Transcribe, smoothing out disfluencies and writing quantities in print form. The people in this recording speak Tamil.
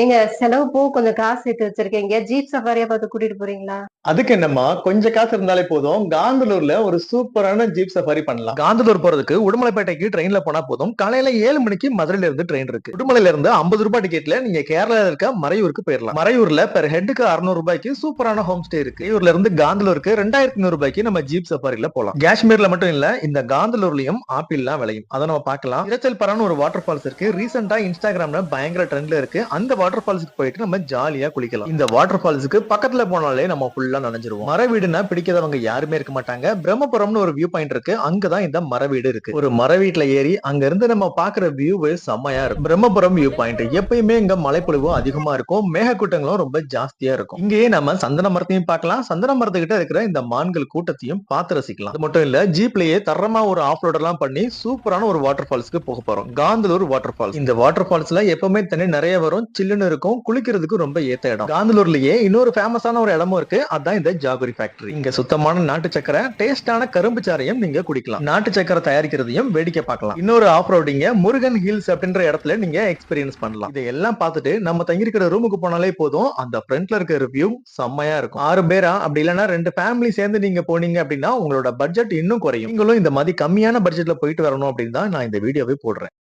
ஏங்க செலவு போக கொஞ்சம் காசு சேர்த்து வச்சிருக்கேன். எங்கேயாவது ஜீப் சஃபாரியா பார்த்து கூட்டிட்டு போறீங்களா? அதுக்கு என்னம்மா, கொஞ்சம் காசு இருந்தாலே போதும். காந்தலூர்ல ஒரு சூப்பரான ஜீப் சஃபாரி பண்ணலாம். காந்தலூர் போறதுக்கு உடுமலைப்பேட்டைக்கு ட்ரெயின்ல போனா போதும். காலையில 7 மணிக்கு மதுரையில இருந்து ட்ரெயின் இருக்கு. உடுமலையில இருந்து ₹50 டிக்கெட்ல நீங்க கேரளால இருக்க மறையூருக்கு போயிரலாம். மறையூர்ல பெர் ஹெட்டுக்கு ₹600 சூப்பரான ஹோம் ஸ்டே இருக்கு. மறையூர்ல இருந்து காந்தலூருக்கு ₹2500 நம்ம ஜீப் சஃபாரில போலாம். காஷ்மீர்ல மட்டும் இல்ல, இந்த காந்தலூர்லயும் ஆப்பிள்லாம் விளையும். அத நம்ம பார்க்கலாம். இரைச்சல் பரான்னு ஒரு வாட்டர் ஃபால்ஸ் இருக்கு. ரீசெண்டா இன்ஸ்டாகிராம்ல பயங்கர ட்ரெண்ட்ல இருக்கு. அந்த வாட்டர் ஃபால்ஸ்க்கு போயிட்டு நம்ம ஜாலியா குளிக்கலாம். இந்த வாட்டர் ஃபால்ஸ்க்கு பக்கத்துல போனாலே நம்ம ஃபுல்லா நனைஞ்சிருவோம். மர வீடுனா பிடிக்காதவங்க யாருமே இருக்க மாட்டாங்க. பிரம்மபுரம்னு ஒரு வியூ பாயிண்ட் இருக்கு. அங்கதான் இந்த மர வீடு இருக்கு. ஒரு மர வீட்ல ஏறி அங்க இருந்து நம்ம பாக்குற வியூ செம்மையா இருக்கும். பிரம்மபுரம் வியூ பாயிண்ட் எப்பயுமே இங்க மழைப்பொழிவு அதிகமா இருக்கும். மேகக்கூட்டங்களும் ரொம்ப ஜாஸ்தியா இருக்கும். இங்கேயே நம்ம சந்தன மரத்தையும் பார்க்கலாம். சந்தன மரத்துக்கிட்ட இருக்கிற இந்த மான்கள் கூட்டத்தையும் பார்த்து ரசிக்கலாம். அது மட்டும் இல்ல, ஜீப்லயே தரமா ஒரு ஆஃப் ரோட் எல்லாம் பண்ணி சூப்பரான ஒரு வாட்டர் ஃபால்ஸ்க்கு போக போறோம். Kanthalloor water falls. இந்த வாட்டர் ஃபால்ஸ்ல எப்பவுமே தண்ணி நிறைய வரும். சில்லுன்னு இருக்கும். குளிக்கிறதுக்கு ரொம்ப ஏத்த இடம். காந்தலூர்லயே இன்னொரு ஃபேமஸான ஒரு இடமும் இருக்கு. அதான் இந்த ஜாகுரி ஃபேக்டரி. இங்க சுத்தமான நாட்டு சக்கரை, டேஸ்டான கரும்பு சாறையும் நீங்க குடிக்கலாம். நாட்டு சக்கரை தயாரிக்கிறதையும் வேடிக்கை பார்க்கலாம். இன்னொரு ஆஃப் ரோடிங்க முருகன் ஹில்ஸ் அப்படின்ற இடத்துல நீங்க எக்ஸ்பீரியன்ஸ் பண்ணலாம். இதெல்லாம் பார்த்துட்டு நம்ம தங்கி இருக்கிற ரூமுக்கு போனாலே போதும். அந்த ஃப்ரண்ட்ல இருக்க ரிவ்யூ செம்மையா இருக்கும். 6 பேரா அப்படி இல்லைன்னா 2 ஃபேமிலி சேர்ந்து நீங்க போனீங்க அப்படின்னா உங்களோட பட்ஜெட் இன்னும் குறையும். நீங்களும் இந்த மாதிரி கம்மியான பட்ஜெட்ல போயிட்டு வரணும் அப்படின்னு தான் நான் இந்த வீடியோவை போடுறேன்.